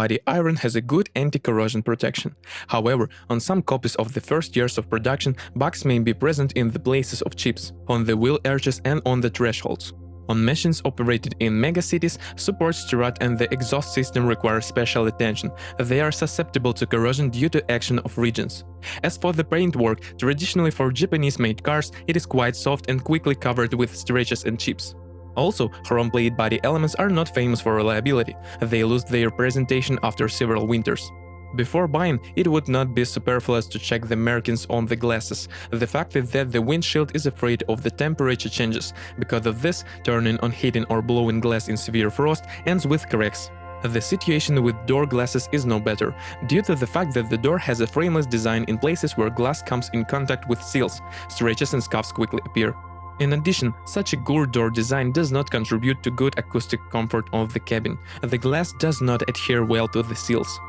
body iron has a good anti-corrosion protection. However, on some copies of the first years of production, bugs may be present in the places of chips, on the wheel arches and on the thresholds. On machines operated in megacities, support strut and the exhaust system require special attention. They are susceptible to corrosion due to action of regions. As for the paintwork, traditionally for Japanese-made cars, it is quite soft and quickly covered with scratches and chips. Also, chrome-plated body elements are not famous for reliability. They lose their presentation after several winters. Before buying, it would not be superfluous to check the markings on the glasses. The fact is that the windshield is afraid of the temperature changes. Because of this, turning on heating or blowing glass in severe frost ends with cracks. The situation with door glasses is no better, due to the fact that the door has a frameless design. In places where glass comes in contact with seals, scratches and scuffs quickly appear. In addition, such a good door design does not contribute to good acoustic comfort of the cabin. The glass does not adhere well to the seals.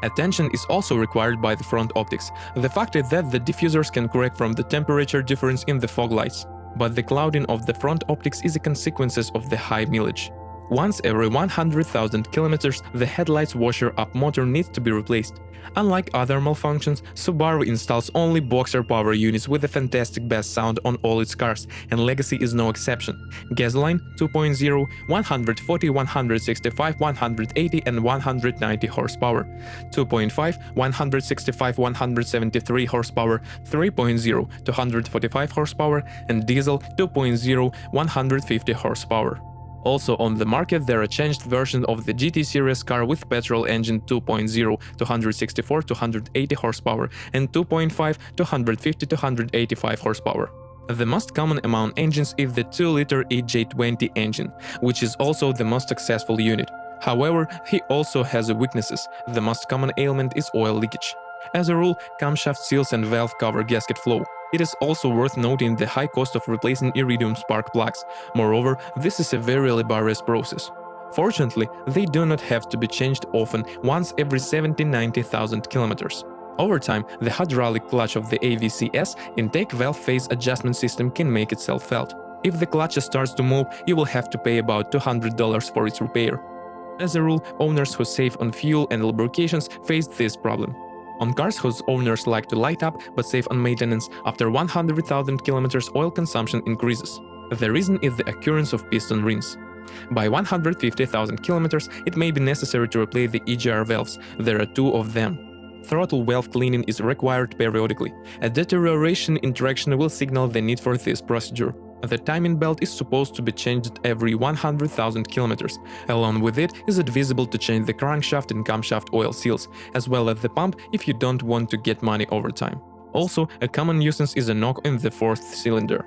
Attention is also required by the front optics. The fact is that the diffusers can correct from the temperature difference in the fog lights, but the clouding of the front optics is a consequence of the high mileage. Once every 100,000 kilometers, the headlights washer-up motor needs to be replaced. Unlike other malfunctions, Subaru installs only boxer power units with a fantastic bass sound on all its cars, and Legacy is no exception. Gasoline 2.0, 140, 165, 180 and 190 horsepower, 2.5, 165, 173 horsepower, 3.0, 245 horsepower, and diesel 2.0, 150 horsepower. Also on the market there are changed versions of the GT series car with petrol engine 2.0, 264, 280 horsepower and 2.5, 250, 285 horsepower. The most common among engines is the 2-liter EJ20 engine, which is also the most successful unit. However, he also has weaknesses. The most common ailment is oil leakage. As a rule, camshaft seals and valve cover gasket flow. It is also worth noting the high cost of replacing iridium spark plugs. Moreover, this is a very laborious process. Fortunately, they do not have to be changed often, once every 70–90,000 kilometers. Over time, the hydraulic clutch of the AVCS intake valve phase adjustment system can make itself felt. If the clutch starts to move, you will have to pay about $200 for its repair. As a rule, owners who save on fuel and lubrications face this problem. On cars whose owners like to light up but save on maintenance, after 100,000 kilometers oil consumption increases. The reason is the occurrence of piston rings. By 150,000 kilometers, it may be necessary to replace the EGR valves. There are two of them. Throttle valve cleaning is required periodically. A deterioration in traction will signal the need for this procedure. The timing belt is supposed to be changed every 100,000 kilometers. Along with it is advisable to change the crankshaft and camshaft oil seals, as well as the pump if you don't want to get money over time. Also, a common nuisance is a knock in the fourth cylinder.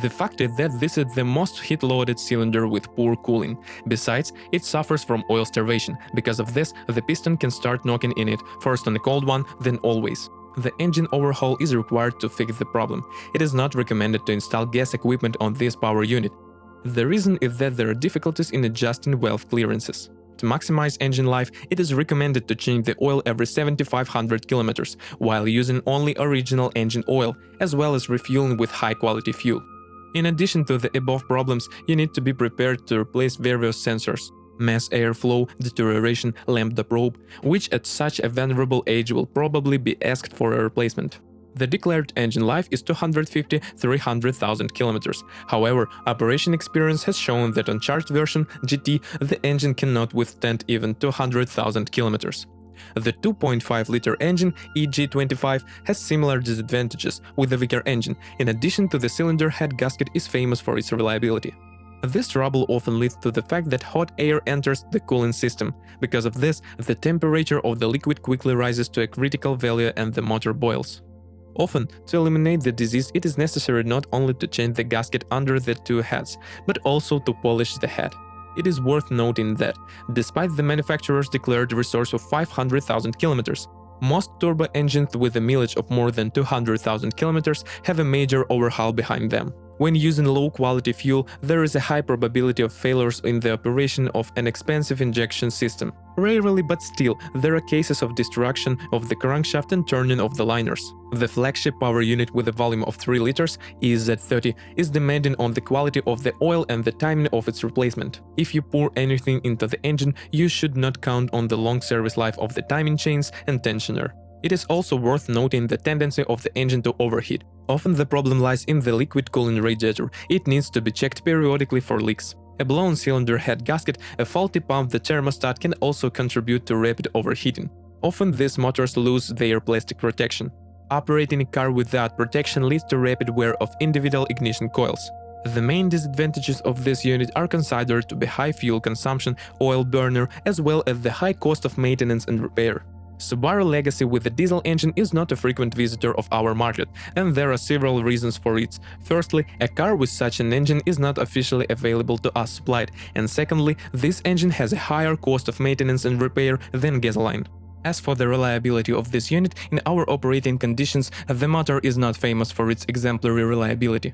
The fact is that this is the most heat-loaded cylinder with poor cooling. Besides, it suffers from oil starvation. Because of this, the piston can start knocking in it, first on a cold one, then always. The engine overhaul is required to fix the problem. It is not recommended to install gas equipment on this power unit. The reason is that there are difficulties in adjusting valve clearances. To maximize engine life, it is recommended to change the oil every 7,500 kilometers, while using only original engine oil, as well as refueling with high-quality fuel. In addition to the above problems, you need to be prepared to replace various sensors. Mass airflow, deterioration, lambda probe, which at such a venerable age will probably be asked for a replacement. The declared engine life is 250–300,000 kilometers. However, operation experience has shown that on charged version GT, the engine cannot withstand even 200,000 kilometers. The 2.5-liter engine EJ25 has similar disadvantages with a weaker engine. In addition to the cylinder head gasket is famous for its reliability. This trouble often leads to the fact that hot air enters the cooling system. Because of this, the temperature of the liquid quickly rises to a critical value and the motor boils. Often, to eliminate the disease, it is necessary not only to change the gasket under the two heads, but also to polish the head. It is worth noting that, despite the manufacturer's declared resource of 500,000 kilometers, most turbo engines with a mileage of more than 200,000 kilometers have a major overhaul behind them. When using low-quality fuel, there is a high probability of failures in the operation of an expensive injection system. Rarely, but still, there are cases of destruction of the crankshaft and turning of the liners. The flagship power unit with a volume of 3 liters, EZ30, is demanding on the quality of the oil and the timing of its replacement. If you pour anything into the engine, you should not count on the long service life of the timing chains and tensioner. It is also worth noting the tendency of the engine to overheat. Often the problem lies in the liquid cooling radiator. It needs to be checked periodically for leaks. A blown cylinder head gasket, a faulty pump, the thermostat can also contribute to rapid overheating. Often these motors lose their plastic protection. Operating a car without protection leads to rapid wear of individual ignition coils. The main disadvantages of this unit are considered to be high fuel consumption, oil burner, as well as the high cost of maintenance and repair. Subaru Legacy with a diesel engine is not a frequent visitor of our market, and there are several reasons for it. Firstly, a car with such an engine is not officially available to us supplied, and secondly, this engine has a higher cost of maintenance and repair than gasoline. As for the reliability of this unit, in our operating conditions, the motor is not famous for its exemplary reliability.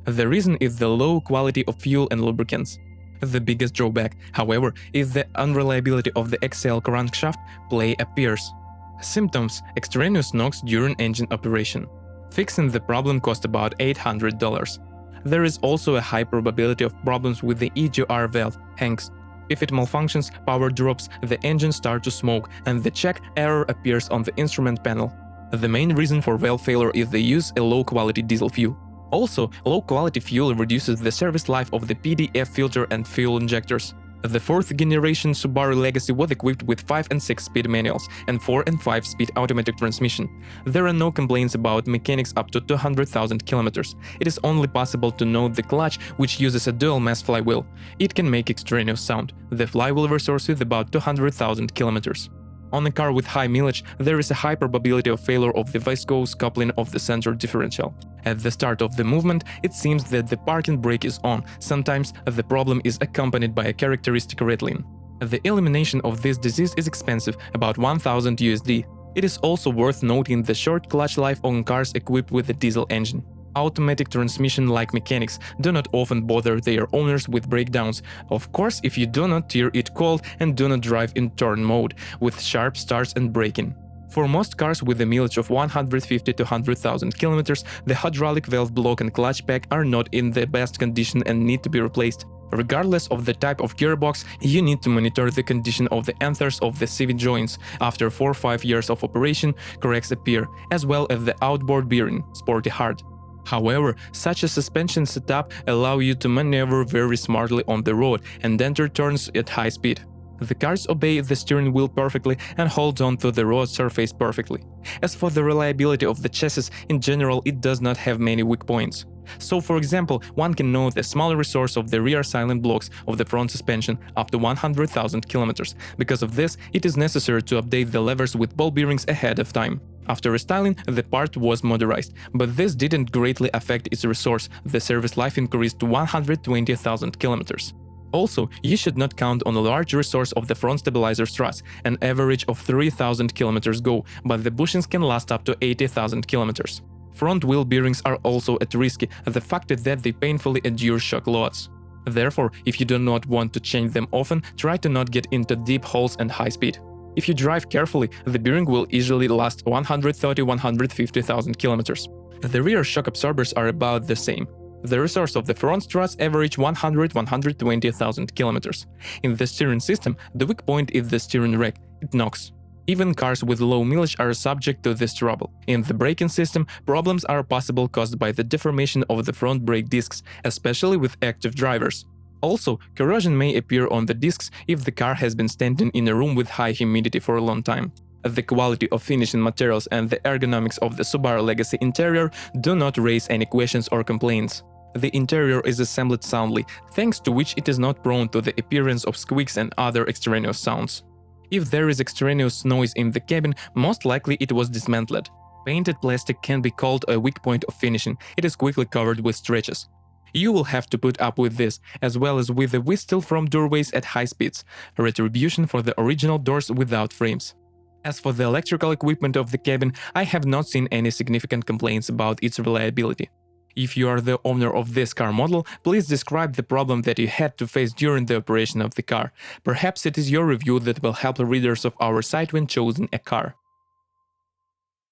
The reason is the low quality of fuel and lubricants. The biggest drawback, however, is the unreliability of the XL crankshaft play appears. Symptoms: extraneous knocks during engine operation. Fixing the problem cost about $800. There is also a high probability of problems with the EGR valve, hangs. If it malfunctions, power drops, the engine starts to smoke, and the check error appears on the instrument panel. The main reason for valve failure is the use of low-quality diesel fuel. Also, low-quality fuel reduces the service life of the PDF filter and fuel injectors. The 4th generation Subaru Legacy was equipped with 5 and 6 speed manuals and 4 and 5 speed automatic transmission. There are no complaints about mechanics up to 200,000 kilometers. It is only possible to note the clutch, which uses a dual-mass flywheel. It can make extraneous sound. The flywheel resource is about 200,000 kilometers. On a car with high mileage, there is a high probability of failure of the viscose coupling of the center differential. At the start of the movement, it seems that the parking brake is on. Sometimes the problem is accompanied by a characteristic rattling. The elimination of this disease is expensive, about $1,000 USD. It is also worth noting the short clutch life on cars equipped with a diesel engine. Automatic transmission-like mechanics do not often bother their owners with breakdowns, of course if you do not tear it cold and do not drive in turn mode, with sharp starts and braking. For most cars with a mileage of 150 to 100,000 kilometers, the hydraulic valve block and clutch pack are not in the best condition and need to be replaced. Regardless of the type of gearbox, you need to monitor the condition of the anthers of the CV joints. After 4 or 5 years of operation, cracks appear, as well as the outboard bearing, sporty hard. However, such a suspension setup allows you to maneuver very smartly on the road and enter turns at high speed. The cars obey the steering wheel perfectly and hold on to the road surface perfectly. As for the reliability of the chassis, in general it does not have many weak points. So, for example, one can note a small resource of the rear silent blocks of the front suspension up to 100,000 kilometers. Because of this, it is necessary to update the levers with ball bearings ahead of time. After restyling, the part was modernized, but this didn't greatly affect its resource. The service life increased to 120,000 kilometers. Also, you should not count on a large resource of the front stabilizer struts. An average of 3,000 kilometers go, but the bushings can last up to 80,000 kilometers. Front wheel bearings are also at risk, the fact is that they painfully endure shock loads. Therefore, if you do not want to change them often, try to not get into deep holes and high speed. If you drive carefully, the bearing will easily last 130–150,000 kilometers. The rear shock absorbers are about the same. The resource of the front struts average 100–120,000 kilometers. In the steering system, the weak point is the steering rack. It knocks. Even cars with low mileage are subject to this trouble. In the braking system, problems are possible caused by the deformation of the front brake discs, especially with active drivers. Also, corrosion may appear on the discs if the car has been standing in a room with high humidity for a long time. The quality of finishing materials and the ergonomics of the Subaru Legacy interior do not raise any questions or complaints. The interior is assembled soundly, thanks to which it is not prone to the appearance of squeaks and other extraneous sounds. If there is extraneous noise in the cabin, most likely it was dismantled. Painted plastic can be called a weak point of finishing. It is quickly covered with stretches. You will have to put up with this, as well as with the whistle from doorways at high speeds, retribution for the original doors without frames. As for the electrical equipment of the cabin, I have not seen any significant complaints about its reliability. If you are the owner of this car model, please describe the problem that you had to face during the operation of the car. Perhaps it is your review that will help the readers of our site when choosing a car.